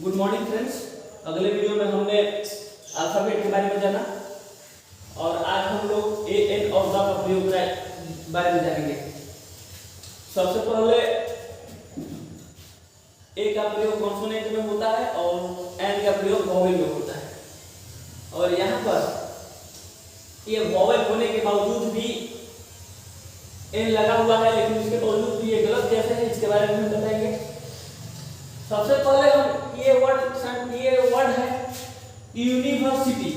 Good morning friends. अगले video में हमने अल्फाबेट के बारे में जाना और आज हम लोग ए एन और द का प्रयोग के बारे में जानेंगे। सबसे पहले ए का प्रयोग कॉन्सोनेंट में होता है और एन का प्रयोग वॉवेल में होता है। और यहाँ पर ये वॉवेल होने के बावजूद भी एन लगा हुआ है, लेकिन उसके बावजूद भी ये गलत कैसे है इसके बारे में हम बताएंगे। सबसे पहले हम ये वर्ड है यूनिवर्सिटी।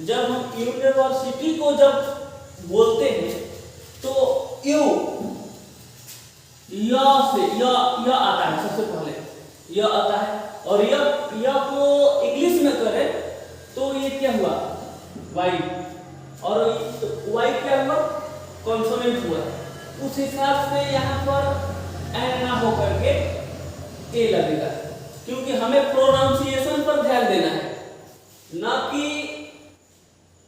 जब हम यूनिवर्सिटी को जब बोलते हैं तो यू या से या आता है, सबसे पहले यह आता है। और यह को इंग्लिश में करें तो ये क्या हुआ, वाई, और वाई क्या हुआ, कॉन्सोनेंट हुआ। उस हिसाब से यहाँ पर एन ना होकर के ए लगेगा, क्योंकि हमें प्रोनाउंसिएशन पर ध्यान देना है, ना कि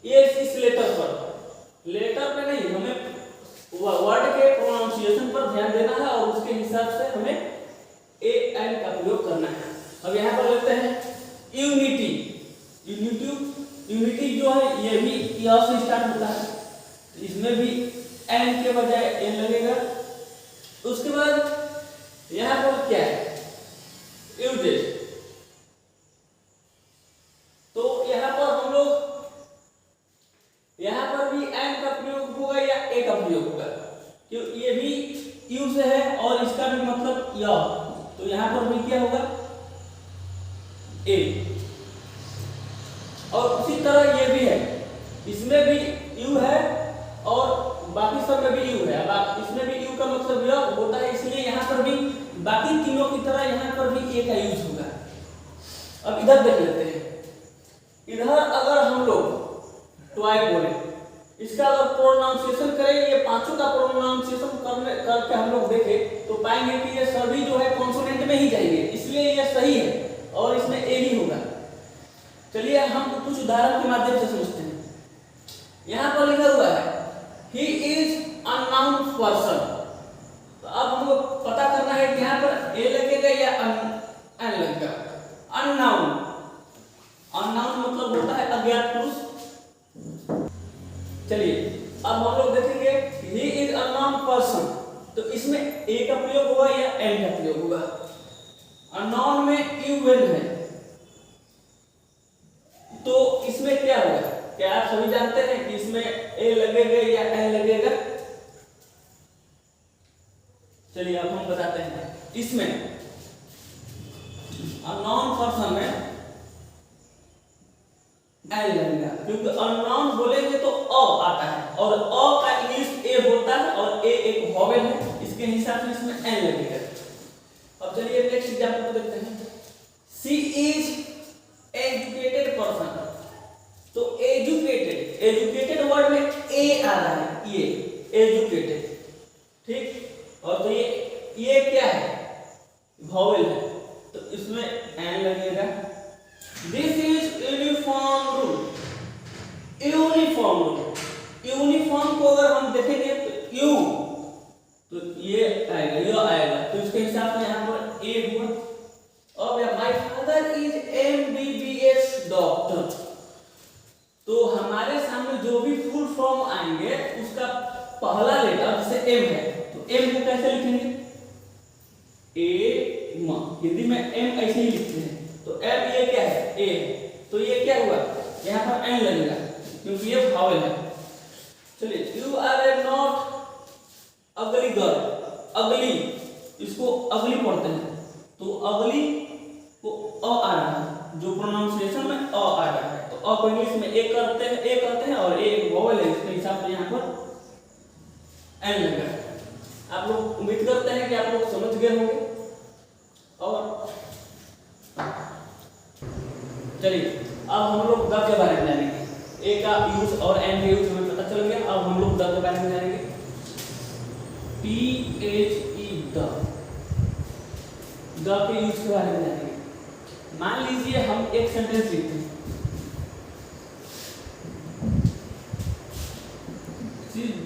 ये इस लेटर पर। लेटर पे नहीं, हमें वर्ड के प्रोनाउंसिएशन पर ध्यान देना है और उसके हिसाब से हमें ए एन का प्रयोग करना है। अब यहाँ पर लेते हैं यूनिटी। यूनिटी जो है ये भी यह से स्टार्ट होता है, इसमें भी एन के बजाय एन लगेगा। उसके बाद यहाँ पर क्या है, यूजेज। तो यहाँ पर हम लोग यहाँ पर भी एन का प्रयोग होगा या ए का प्रयोग होगा, क्यों ये भी यू से है और इसका भी मतलब या, तो यहाँ पर भी क्या होगा, ए। और उसी तरह ये भी है, इसमें भी यू है और बाकी सब में भी यू है। अब इसमें भी यू का मतलब यह होता है, इसलिए यहाँ पर भी बाकी तीनों की तरह यहाँ पर भी ए का यूज होगा। अब इधर देख लेते हैं। इधर अगर हम लोग ट्वाई बोले, इसका अगर प्रोनाउंसिएशन करें, ये पांचों का प्रोनाउंसिएशन करके हम लोग देखें तो पाएंगे कि ये सभी जो है कॉन्सोनेंट में ही जाएंगे, इसलिए ये सही है और इसमें ए ही होगा। चलिए हम कुछ उदाहरण के माध्यम से समझते हैं। यहाँ पर लिखा हुआ है ही इज अननाउन पर्सन। तो अब हमको पता करना है कि यहाँ पर ए लगेगा या एन लगेगा। अननाउन, अननाउन मतलब होता है अज्ञात पुरुष। चलिए अब हम लोग देखेंगे ही इज अननाउन पर्सन, तो इसमें ए का प्रयोग होगा या एन का प्रयोग होगा। अननोन में यू एन है, तो इसमें क्या होगा, क्या आप सभी जानते हैं कि इसमें ए लगेगा या एन लगेगा? चलिए अब हम बताते हैं। इसमें अननोन पर्सन में एन लगेगा, क्योंकि अननोन बोलेंगे तो अ आता है और अ का इंग्लिश ए होता है और ए एक वॉवेल है, इसके हिसाब से इसमें एन लगेगा। अब चलिए नेक्स्ट एग्जांपल को देखते हैं। She is educated person. तो एजुकेटेड वर्ड में ए आ रहा है, ये एजुकेटेड, ठीक। और तो ये क्या है, वॉवेल है, तो इसमें एन लगेगा। This is uniform rule. Uniform rule, uniform को अगर हम देखेंगे तो यू, तो ये आएगा, यह आएगा, तो इसके हिसाब से यहाँ पर ए हुआ। अब my father is MBBS doctor. तो हमारे सामने जो भी फुल फॉर्म आएंगे उसका पहला लेटर जैसे एम है, तो एम को कैसे लिखेंगे, ए म, हिंदी में एम ऐसे ही लिखते हैं। तो एम ये क्या है, ए, तो ये क्या हुआ, यहाँ पर एन लगेगा क्योंकि ये वॉवेल है। चलिए यू आर ए नॉट अगली गर्ल। अगली, इसको अगली पढ़ते हैं, तो अगली को अ आ रहा है, जो प्रोनाउंसिएशन में अ आ रहा है, तो अ को इंग्लिश में ए करते हैं और ए एक वॉवेल है, इसके हिसाब से यहाँ पर एन लगा। आप लोग उम्मीद करते हैं कि आप लोग समझ गए होंगे। और चलिए अब हम लोग द के बारे में जानेंगे। ए का यूज और एन का यूज हमें पता चल गया। अब हम लोग द के बारे में जानेंगे। THE द के यूज के बारे में जानेंगे। मान लीजिए हम एक सेंटेंस लिखते हैं,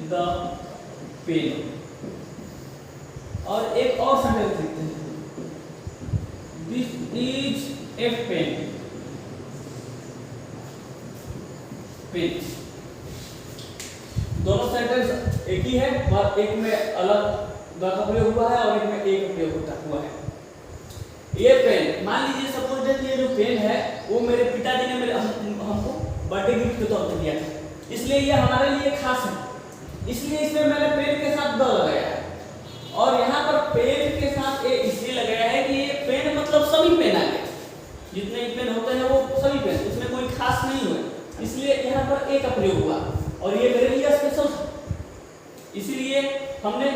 द पेन, और एक और सेंटेंस लिखते हैं, this is a pen. Pen दोनों सेंटेंस एक ही है और एक में अलग द का प्रयोग हुआ है और एक में एक प्रयोग होता हुआ है। ये पेन, मान लीजिए सपोज दैट ये जो पेन है वो मेरे पिताजी ने मेरे हमको बर्थडे गिफ्ट के तौर पर दिया है, इसलिए ये हमारे लिए खास है, इसलिए इसमें मैंने पेन के साथ द लगाया है। और यहाँ पर पेन के साथ ए इसलिए लगाया है कि ये पेन मतलब सभी पेन आ गए, जितने पेन होते हैं वो सभी पेन, उसमें कोई खास नहीं हुआ, इसलिए यहाँ पर ए का प्रयोग हुआ और ये मेरे लिए स्पेशल था, इसीलिए हमने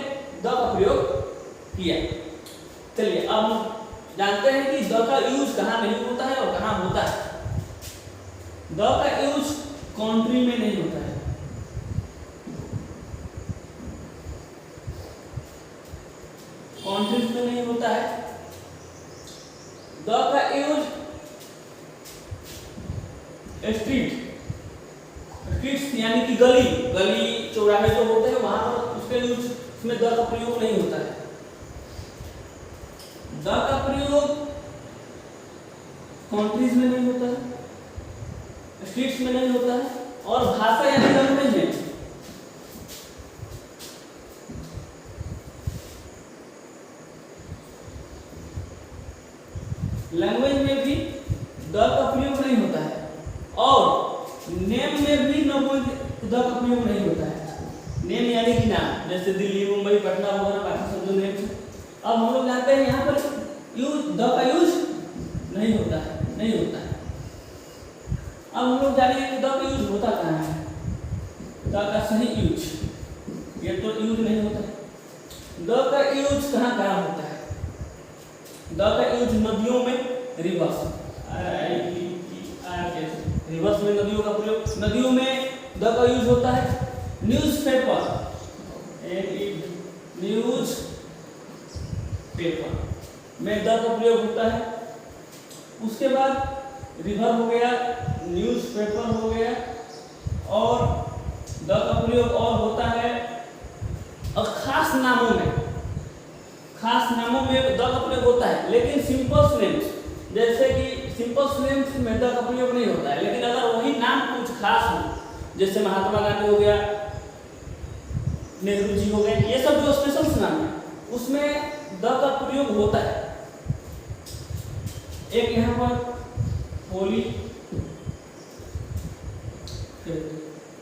द का प्रयोग किया। चलिए अब हम जानते हैं कि द का यूज कहाँ नहीं होता है और कहाँ होता है। द का यूज कंट्री में नहीं होता है, कंट्रीज में नहीं होता है। द का यूज स्ट्रीट, स्ट्रीट्स यानी कि गली, गली चौराहे जो होते हैं वहां पर उसके यूज उसमें द का प्रयोग नहीं होता है। द का प्रयोग कंट्रीज में नहीं होता है, स्ट्रीट्स में नहीं होता है और भाषा यानी लैंग्वेज में, लैंग्वेज में भी द का प्रयोग नहीं होता है और नेम में भी द का प्रयोग नहीं होता है। नेम यानी कि नाम, जैसे दिल्ली, मुंबई, पटना वगैरह बाकी सब जो नेम है। अब हम लोग जानते हैं यहाँ पर यूज द का यूज नहीं होता है, नहीं होता है। अब हम लोग जानेंगे कि द का यूज होता कहाँ है, द का सही यूज, ये तो यूज नहीं होता है। द का यूज कहाँ कहाँ होता है? द का यूज नदियों में, रिवर्स, रिवर्स में नदियों का प्रयोग, नदियों में द का यूज होता है। न्यूज़पेपर, न्यूज पेपर में द का प्रयोग होता है। उसके बाद रिवर हो गया, न्यूज़पेपर हो गया और द का प्रयोग और होता है और खास नामों में, खास नामों में द का प्रयोग होता है, लेकिन सिंपल नेम्स जैसे कि सिंपल नेम्स में द का प्रयोग नहीं होता है। लेकिन अगर वही नाम कुछ खास हो, जैसे महात्मा गांधी हो गया, नेहरू जी हो गए, ये सब जो स्पेशल नाम है उसमें द का प्रयोग होता है। एक यहाँ पर होली,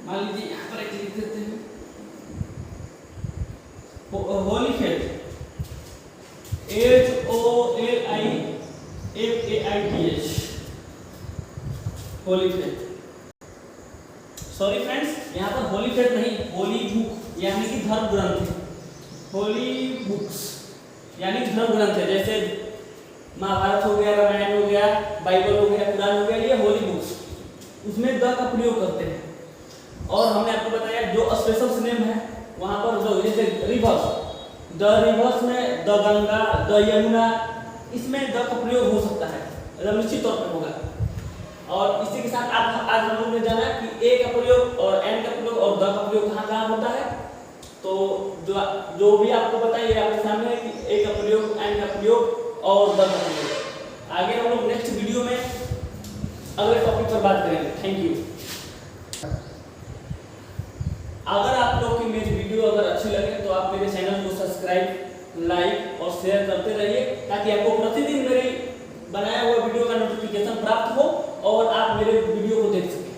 मान लीजिए यहाँ पर एक लिख देते हैं Holi fest, HOLIFAITH, Holi fest. Sorry friends, यहाँ पर होली फेस्ट नहीं, होली बुक यानी कि धर्म ग्रंथ है। होली बुक्स यानी धर्म ग्रंथ है, जैसे महाभारत हो गया, रामायण हो गया, बाइबल हो गया, कुरान हो गया, ये होली बुक्स, उसमें द का प्रयोग करते हैं। और हमने आपको बताया जो स्पेशल नेम है वहां पर जो, जैसे रिवर्स, द रिवर्स में द गंगा, द यमुना, इसमें द का प्रयोग हो सकता है, निश्चित तौर पर होगा। और इसी के साथ आज हम लोग ने जाना कि ए का प्रयोग और एन का प्रयोग और द का प्रयोग कहाँ कहाँ होता है। तो जो भी आपको बताइए आपके सामने है कि ए का प्रयोग, एन का प्रयोग और द का प्रयोग। आगे हम लोग नेक्स्ट वीडियो में अगले टॉपिक पर बात करेंगे। Thank you. अगर आप लोग की मेरी वीडियो अगर अच्छी लगे तो आप मेरे चैनल को सब्सक्राइब, लाइक और शेयर करते रहिए, ताकि आपको प्रतिदिन मेरी बनाया हुआ वीडियो का नोटिफिकेशन प्राप्त हो और आप मेरे वीडियो को देख सकें।